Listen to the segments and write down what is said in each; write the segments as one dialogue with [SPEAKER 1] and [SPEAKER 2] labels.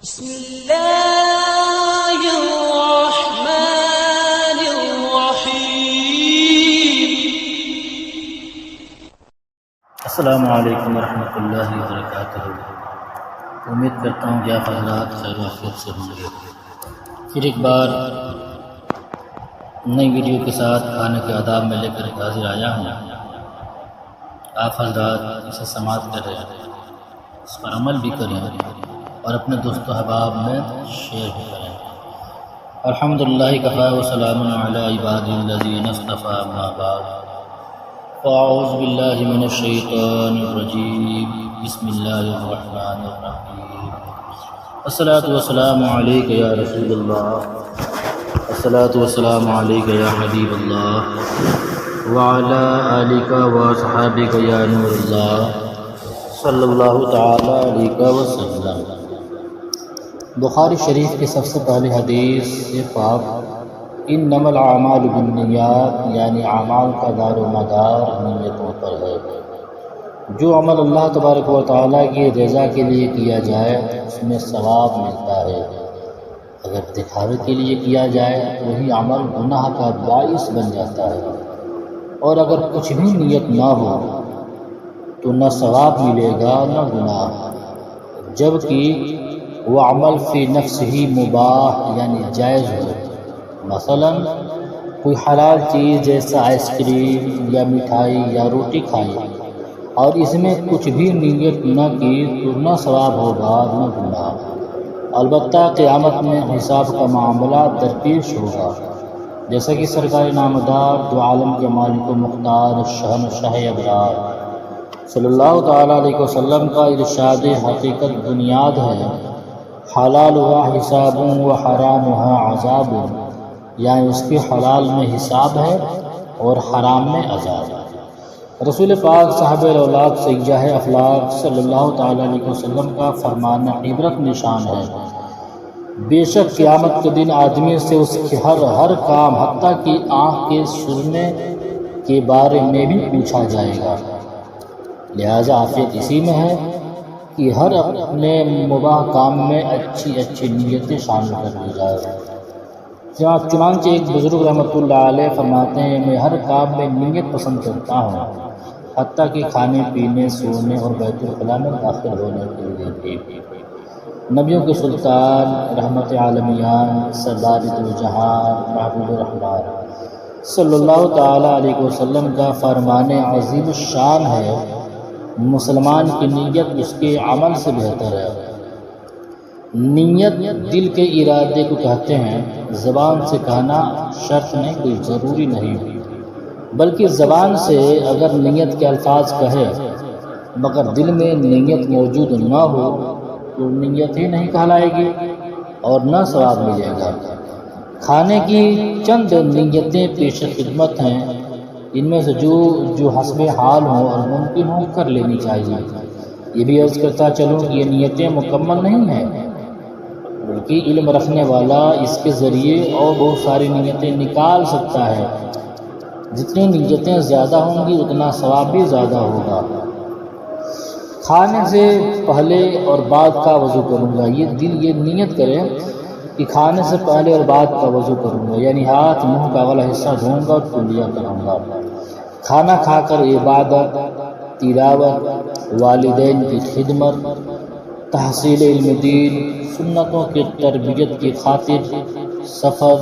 [SPEAKER 1] بسم اللہ الرحمن الرحیم۔
[SPEAKER 2] السلام علیکم ورحمۃ اللہ وبرکاتہ۔ امید کرتا ہوں کہ آپ حضرات خیر و عافیت سے ہوں گے۔ پھر ایک بار نئی ویڈیو کے ساتھ کھانے کے آداب میں لے کر حاضر آیا ہوں۔ آپ حضرات اسے سماعت کریں، اس پر عمل بھی کریں اور اپنے دوست و احباب میں شیئر بھی کریں۔ الحمدللہ کفا وسلام علی عبادہ الذین اصطفیٰ، اما بعد فاعوذ باللہ من الشیطان الرجیم، بسم اللہ الرحمن الرحیم۔ الصلاۃ والسلام علیک یا رسول اللہ، الصلاۃ والسلام علیک یا حبیب اللہ، وعلی آلک واصحابک یا نور اللہ، صلی اللہ تعالی علیہ وسلم۔ بخاری شریف کی سب سے پہلی حدیث یہ پاک انما الاعمال بالنیات، یعنی اعمال کا دار و مدار نیتوں پر ہے۔ جو عمل اللہ تبارک و تعالیٰ کی رضا کے لیے کیا جائے اس میں ثواب ملتا ہے، اگر دکھاوے کے لیے کیا جائے تو وہی عمل گناہ کا باعث بن جاتا ہے، اور اگر کچھ بھی نیت نہ ہو تو نہ ثواب ملے گا نہ گناہ، جبکہ وہ عمل فی نفس ہی مباح یعنی جائز ہو۔ مثلا کوئی حلال چیز جیسا آئس کریم یا مٹھائی یا روٹی کھائی اور اس میں کچھ بھی نیت نہ کی تو نہ ثواب ہوگا نہ گناہ، البتہ قیامت میں حساب کا معاملہ درپیش ہوگا، جیسا کہ سرکار نامدار دو عالم کے مالک و مختار شہنشاہ ابرار صلی اللہ تعالیٰ علیہ وسلم کا ارشاد حقیقت بنیاد ہے، حلال ہوا حساب و حرام ہوا عذاب، یعنی اس کے حلال میں حساب ہے اور حرام میں عذاب۔ رسول پاک صاحب الاولاد سیاح افلاق صلی اللہ تعالیٰ علیہ وسلم کا فرمان عبرت نشان ہے، بے شک قیامت کے دن آدمی سے اس کے ہر کام حتیٰ کہ آنکھ کے سننے کے بارے میں بھی پوچھا جائے گا، لہذا عافیت اسی میں ہے کہ ہر اپنے مباح کام میں اچھی نیتیں شامل کر لی جائے۔ چنانچہ ایک بزرگ رحمۃ اللہ علیہ فرماتے ہیں، میں ہر کام میں نیت پسند کرتا ہوں، حتیٰ کہ کھانے پینے، سونے اور بیت الخلاء میں داخل ہونے کے لیے بھی۔ نبیوں کے سلطان، رحمت عالمیان، سردار دو جہاں، محبوب الرحمن صلی اللہ تعالیٰ علیہ وسلم کا فرمان عظیم الشان ہے، مسلمان کی نیت اس کے عمل سے بہتر ہے۔ نیت دل کے ارادے کو کہتے ہیں، زبان سے کہنا شرط نہیں، کوئی ضروری نہیں، بلکہ زبان سے اگر نیت کے الفاظ کہے مگر دل میں نیت موجود نہ ہو تو نیت ہی نہیں کہلائے گی اور نہ ثواب ملے گا۔ کھانے کی چند نیتیں پیش خدمت ہیں، ان میں سے جو حسب حال ہوں اور ممکن ہوں کر لینی چاہیے۔ یہ بھی عرض کرتا چلوں کہ یہ نیتیں مکمل نہیں ہیں، بلکہ علم رکھنے والا اس کے ذریعے اور بہت ساری نیتیں نکال سکتا ہے۔ جتنی نیتیں زیادہ ہوں گی اتنا ثواب بھی زیادہ ہوگا۔ کھانے سے پہلے اور بعد کا وضو کروں گا، یہ دل یہ نیت کرے کہ کھانے سے پہلے اور بعد کا وضو کروں گا، یعنی ہاتھ منہ کا اگلا حصہ دھوؤں گا اور کلیہ کروں گا۔ کھانا کھا کر عبادت، تلاوت، والدین کی خدمت، تحصیل علم دین، سنتوں کی تربیت کی خاطر سفر،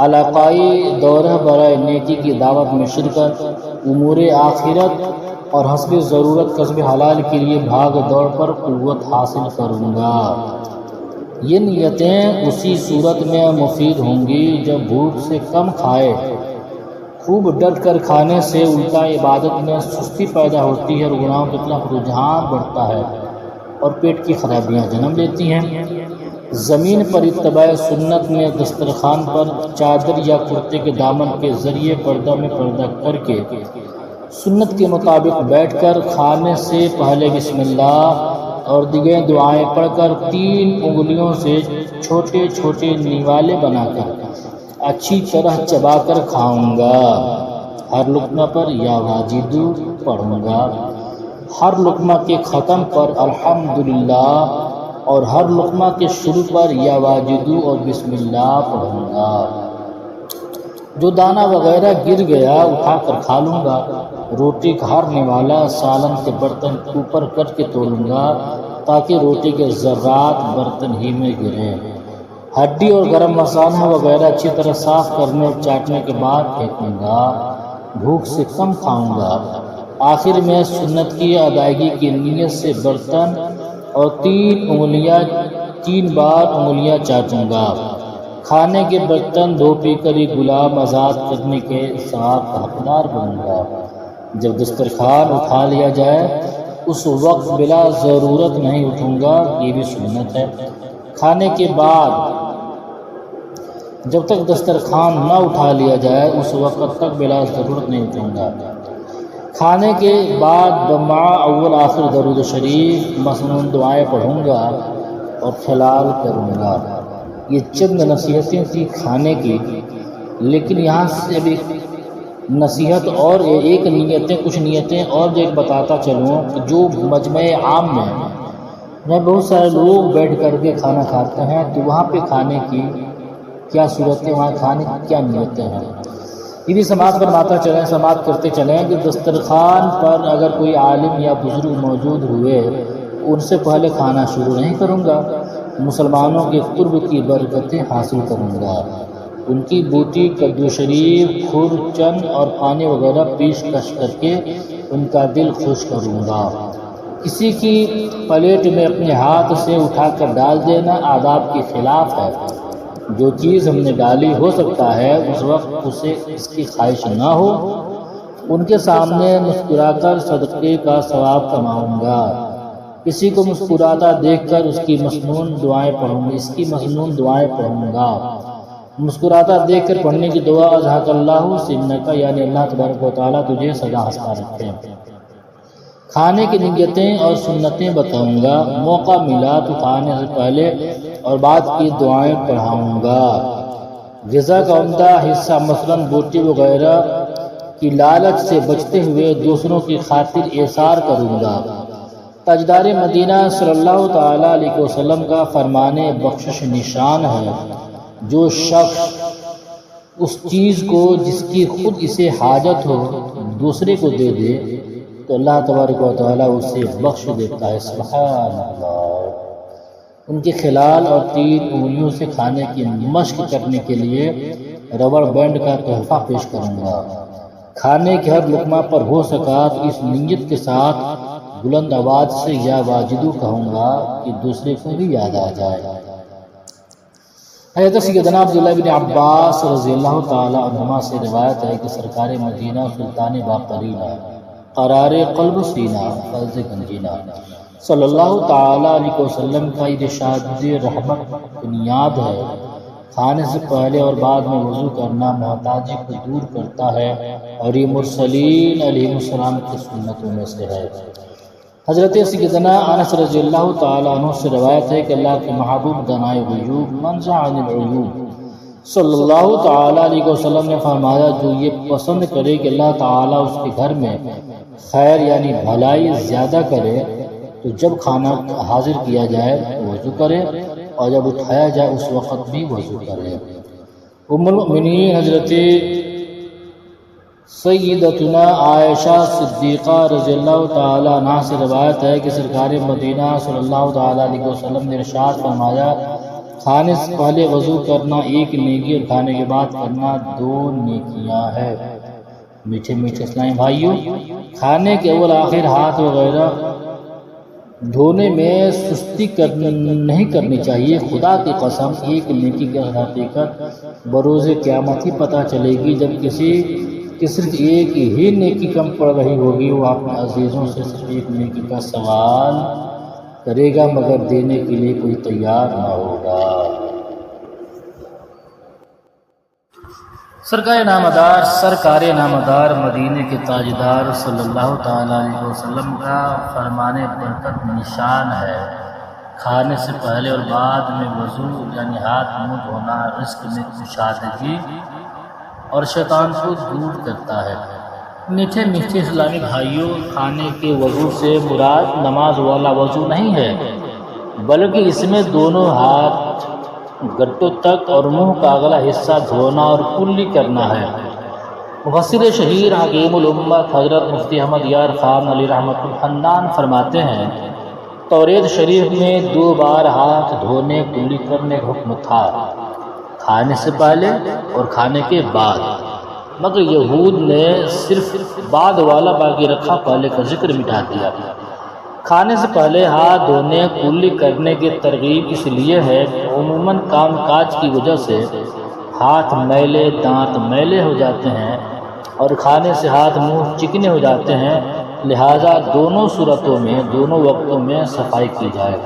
[SPEAKER 2] علاقائی دورہ برائے نیکی کی دعوت میں شرکت، امور آخرت اور حسب ضرورت کسب حلال کے لیے بھاگ دوڑ پر قوت حاصل کروں گا۔ یہ نیتیں اسی صورت میں مفید ہوں گی جب بھوک سے کم کھائے، خوب ڈٹ کر کھانے سے الٹا عبادت میں سستی پیدا ہوتی ہے اور گناہوں کی طرف رجحان بڑھتا ہے اور پیٹ کی خرابیاں جنم لیتی ہیں۔ زمین پر اتباع سنت میں دسترخوان پر چادر یا کرتے کے دامن کے ذریعے پردہ میں پردہ کر کے سنت کے مطابق بیٹھ کر کھانے سے پہلے بسم اللہ اور دیگر دعائیں پڑھ کر 3 انگلیوں سے چھوٹے چھوٹے نیوالے بنا کر اچھی طرح چبا کر کھاؤں گا۔ ہر لقمہ پر یا واجدو پڑھوں گا۔ ہر لقمہ کے ختم پر الحمدللہ اور ہر لقمہ کے شروع پر یا واجدو اور بسم اللہ پڑھوں گا۔ جو دانہ وغیرہ گر گیا اٹھا کر کھا لوں گا۔ روٹی کھارنے والا سالن کے برتن اوپر کر کے تولوں گا تاکہ روٹی کے ذرات برتن ہی میں گریں۔ ہڈی اور گرم مسالہ وغیرہ اچھی طرح صاف کرنے اور چاٹنے کے بعد پھینکوں گا۔ بھوک سے کم کھاؤں گا۔ آخر میں سنت کی ادائیگی کی نیت سے برتن اور 3 بار انگلیاں چاٹوں گا۔ کھانے کے برتن دھو پی کر ہی غلام آزاد کرنے کے ثواب کا حقدار بنوں گا۔ جب دسترخوان اٹھا لیا جائے اس وقت بلا ضرورت نہیں اٹھوں گا، یہ بھی سنت ہے۔ کھانے کے بعد جب تک دسترخوان نہ اٹھا لیا جائے اس وقت تک بلا ضرورت نہیں اٹھوں گا۔ کھانے کے بعد بمع اول آخر درود شریف مسنون دعائیں پڑھوں گا اور خلال کروں گا۔ یہ چند نصیحتیں تھی کھانے کی، لیکن یہاں سے بھی نصیحت اور کچھ نیتیں اور جو ایک بتاتا چلوں کہ جو مجمع عام میں بہت سارے لوگ بیٹھ کر کے کھانا کھاتے ہیں تو وہاں پہ کھانے کی کیا صورتیں، وہاں کھانے کی کیا نیتیں ہیں، یہ بھی سماعت کرتے چلیں کہ دسترخوان پر اگر کوئی عالم یا بزرگ موجود ہوئے ان سے پہلے کھانا شروع نہیں کروں گا۔ مسلمانوں کے قرب کی برکتیں حاصل کروں گا۔ ان کی بوٹی کدو شریف کھر چن اور پانی وغیرہ پیشکش کر کے ان کا دل خوش کروں گا۔ کسی کی پلیٹ میں اپنے ہاتھ سے اٹھا کر ڈال دینا آداب کے خلاف ہے۔ جو چیز ہم نے ڈالی ہو سکتا ہے اس وقت اسے اس کی خواہش نہ ہو، ان کے سامنے مسکرا کر صدقے کا ثواب کماؤں گا۔ کسی کو مسکراتا دیکھ کر اس کی مسنون دعائیں پڑھوں گا۔ مسکراتا دیکھ کر پڑھنے کی دعا اضحک اللہ سنکا، یعنی اللہ تبارک و تعالیٰ تجھے سدا ہنستا رکھے۔ کھانے کی نیتیں اور سنتیں بتاؤں گا۔ موقع ملا تو کھانے سے پہلے اور بعد کی دعائیں پڑھاؤں گا۔ غذا کا عمدہ حصہ مثلاً بوٹی وغیرہ کی لالچ سے بچتے ہوئے دوسروں کی خاطر ایثار کروں گا۔ تاجدار مدینہ صلی اللہ تعالیٰ علیہ وسلم کا فرمان بخشش نشان ہے، جو شخص اس چیز کو جس کی خود اسے حاجت ہو دوسرے کو دے دے تو اللہ تبارک و تعالیٰ اسے بخش دیتا ہے۔ سبحان اللہ۔ ان کے خلال اور 3 انگلیوں سے کھانے کی مشق کرنے کے لیے ربڑ بینڈ کا تحفہ پیش کروں گا۔ کھانے کے ہر لقمہ پر ہو سکا تو اس نیت کے ساتھ بلند آواز سے یا واجدو کہوں گا کہ دوسرے کو بھی یاد آ جائے۔ حضرت سیدنا عبداللہ بن عباس رضی اللہ تعالی عنہما سے روایت ہے کہ سرکار مدینہ سلطان باقرینہ قرار قلب سینہ فیض گنجینہ صلی اللہ تعالی علیہ وسلم کا ارشاد رحمت بنیاد ہے، کھانے سے پہلے اور بعد میں وضو کرنا محتاجی کو دور کرتا ہے اور یہ مرسلین علیہ السلام کی سنتوں میں سے ہے۔ حضرت سیدنا انس رضی اللہ تعالیٰ عنہ سے روایت ہے کہ اللہ کے محبوب دانائے غیوب منزع عن العیوب صلی اللہ تعالیٰ علیہ وسلم نے فرمایا، جو یہ پسند کرے کہ اللہ تعالیٰ اس کے گھر میں خیر یعنی بھلائی زیادہ کرے تو جب کھانا حاضر کیا جائے تو وضو کرے اور جب اٹھایا جائے اس وقت بھی وضو کرے۔ ام المؤمنین حضرت سیدتنا عائشہ صدیقہ رضی اللہ تعالیٰ عنہ سے روایت ہے کہ سرکار مدینہ صلی اللہ تعالیٰ علیہ وسلم نے ارشاد فرمایا، کھانے سے پہلے وضو کرنا 1 نیکی اور کھانے کے بعد کرنا 2 نیکیاں ہے۔ میٹھے میٹھے اسلامی بھائیوں، کھانے کے اول آخر ہاتھ وغیرہ دھونے میں سستی نہیں کرنی چاہیے۔ خدا کی قسم 1 نیکی کی حقیقت بروز قیامت ہی پتہ چلے گی، جب کسی کہ صرف 1 ہی نیکی کم پڑ رہی ہوگی، وہ اپنے عزیزوں سے صرف 1 نیکی کا سوال کرے گا مگر دینے کے لیے کوئی تیار نہ ہوگا۔ سرکار نامدار مدینے کے تاجدار صلی اللہ تعالیٰ علیہ وسلم کا فرمان برکت نشان ہے، کھانے سے پہلے اور بعد میں وضو یعنی ہاتھ منہ دھونا رزق میں کشادگی اور شیطان کو دور کرتا ہے۔ میٹھے میٹھے اسلامی بھائیوں، کھانے کے وضو سے مراد نماز والا وضو نہیں ہے، بلکہ اس میں دونوں ہاتھ گٹوں تک اور منہ کا اگلا حصہ دھونا اور کلی کرنا ہے۔ مفسر شہیر حکیم الامت حضرت مفتی احمد یار خان علی رحمۃ الحنان فرماتے ہیں توریت شریف میں 2 بار ہاتھ دھونے کلی کرنے کا حکم تھا، کھانے سے پہلے اور کھانے کے بعد، مگر یہود نے صرف بعد والا باقی رکھا، پہلے کا ذکر مٹا دیا۔ کھانے سے پہلے ہاتھ دھونے کلی کرنے کی ترغیب اس لیے ہے کہ عموماً کام کاج کی وجہ سے ہاتھ میلے، دانت میلے ہو جاتے ہیں اور کھانے سے ہاتھ منہ چکنے ہو جاتے ہیں، لہٰذا دونوں صورتوں میں، دونوں وقتوں میں صفائی کی جائے۔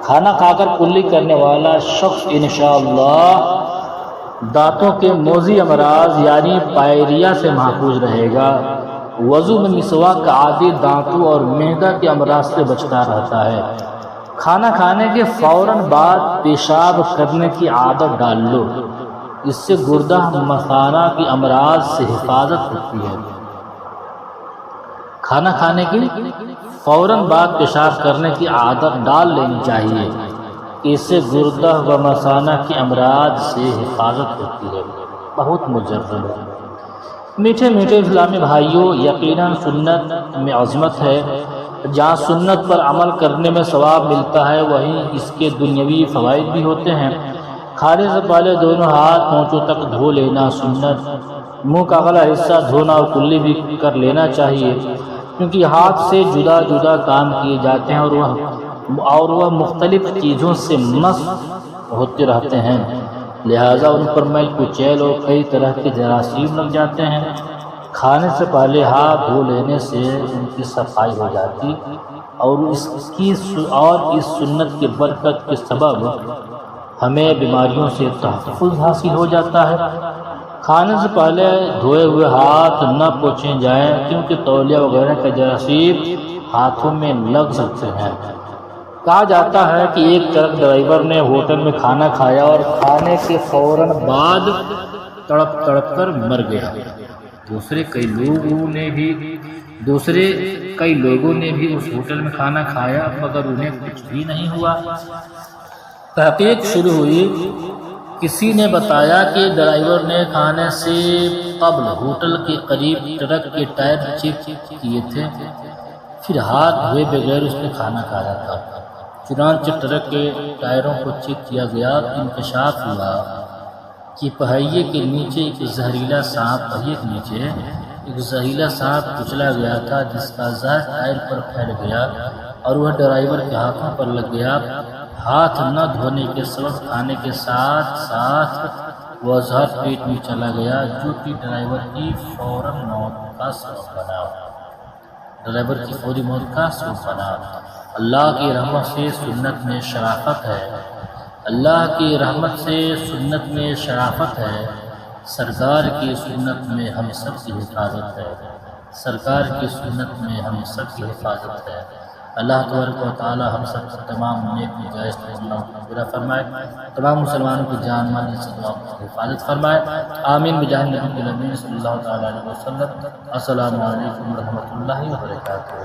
[SPEAKER 2] کھانا کھا کر کلی کرنے والا شخص انشاءاللہ دانتوں کے موذی امراض یعنی پائریا سے محفوظ رہے گا۔ وضو میں مسواک کا عادی دانتوں اور معدہ کے امراض سے بچتا رہتا ہے۔ کھانا کھانے کے فوراً بعد پیشاب کرنے کی عادت ڈال لو، اس سے گردہ مثانہ کی امراض سے حفاظت ہوتی ہے۔ کھانا کھانے کی فوراً بعد پیشاب کرنے کی عادت ڈال لینی چاہیے، اس سے گردہ و مثانہ کی امراض سے حفاظت ہوتی ہے۔ بہت مجرب ہے۔ میٹھے میٹھے اسلامی بھائیوں، یقیناً سنت میں عظمت ہے۔ جہاں سنت پر عمل کرنے میں ثواب ملتا ہے وہیں اس کے دنیاوی فوائد بھی ہوتے ہیں۔ کھانے سے پہلے دونوں ہاتھ پونچھوں تک دھو لینا سنت، منہ کا اگلا حصہ دھونا اور کلی بھی کر لینا چاہیے، کیونکہ ہاتھ سے جدا جدا کام کیے جاتے ہیں اور وہ مختلف چیزوں سے مس ہوتے رہتے ہیں، لہٰذا ان پر میل کچیل اور کئی طرح کے جراثیم لگ جاتے ہیں۔ کھانے سے پہلے ہاتھ دھو لینے سے ان کی صفائی ہو جاتی اور اس سنت کی برکت کے سبب ہمیں بیماریوں سے تحفظ حاصل ہو جاتا ہے۔ کھانے سے پہلے دھوئے ہوئے ہاتھ نہ پوچھیں جائیں، کیونکہ تولیہ وغیرہ کا جراثیم ہاتھوں میں لگ سکتے ہیں۔ کہا جاتا ہے کہ ایک ٹرک ڈرائیور نے ہوٹل میں کھانا کھایا اور کھانے کے فوراً بعد تڑپ تڑپ کر مر گیا۔ دوسرے کئی لوگوں نے بھی اس ہوٹل میں کھانا کھایا مگر انہیں کچھ بھی نہیں ہوا۔ تحقیق شروع ہوئی، کسی نے بتایا کہ ڈرائیور نے کھانے سے قبل ہوٹل کے قریب ٹرک کے ٹائر چیک کیے تھے، پھر ہاتھ دھوئے بغیر اس نے کھانا کھایا تھا۔ چنانچہ ٹرک کے ٹائروں کو چیک کیا گیا تو انکشاف ہوا کہ پہیے کے نیچے ایک زہریلا سانپ کچلا گیا تھا، جس کا زہر ٹائر پر پھیل گیا اور وہ ڈرائیور کے ہاتھوں پر لگ گیا۔ ہاتھ نہ دھونے کے سبب کھانے کے ساتھ ساتھ وہ زہر پیٹ میں چلا گیا، جو کہ ڈرائیور کی فوری موت کا سبب بنا۔ اللہ کی رحمت سے سنت میں شرافت ہے، اللہ کی رحمت سے سنت میں شرافت ہے۔ سرکار کی سنت میں ہم سب کی حفاظت ہے، سرکار کی سنت میں ہم سب کی حفاظت ہے۔ اللہ تبارک و تعالی ہم سب سے تمام نیک جائز گناہوں کو پورا فرمائے، تمام مسلمانوں کی جان مال سے حفاظت فرمائے، آمین بجاہ نبی الامین صلی اللہ تعالی علیہ وسلم۔ السلام علیکم ورحمۃ اللہ وبرکاتہ۔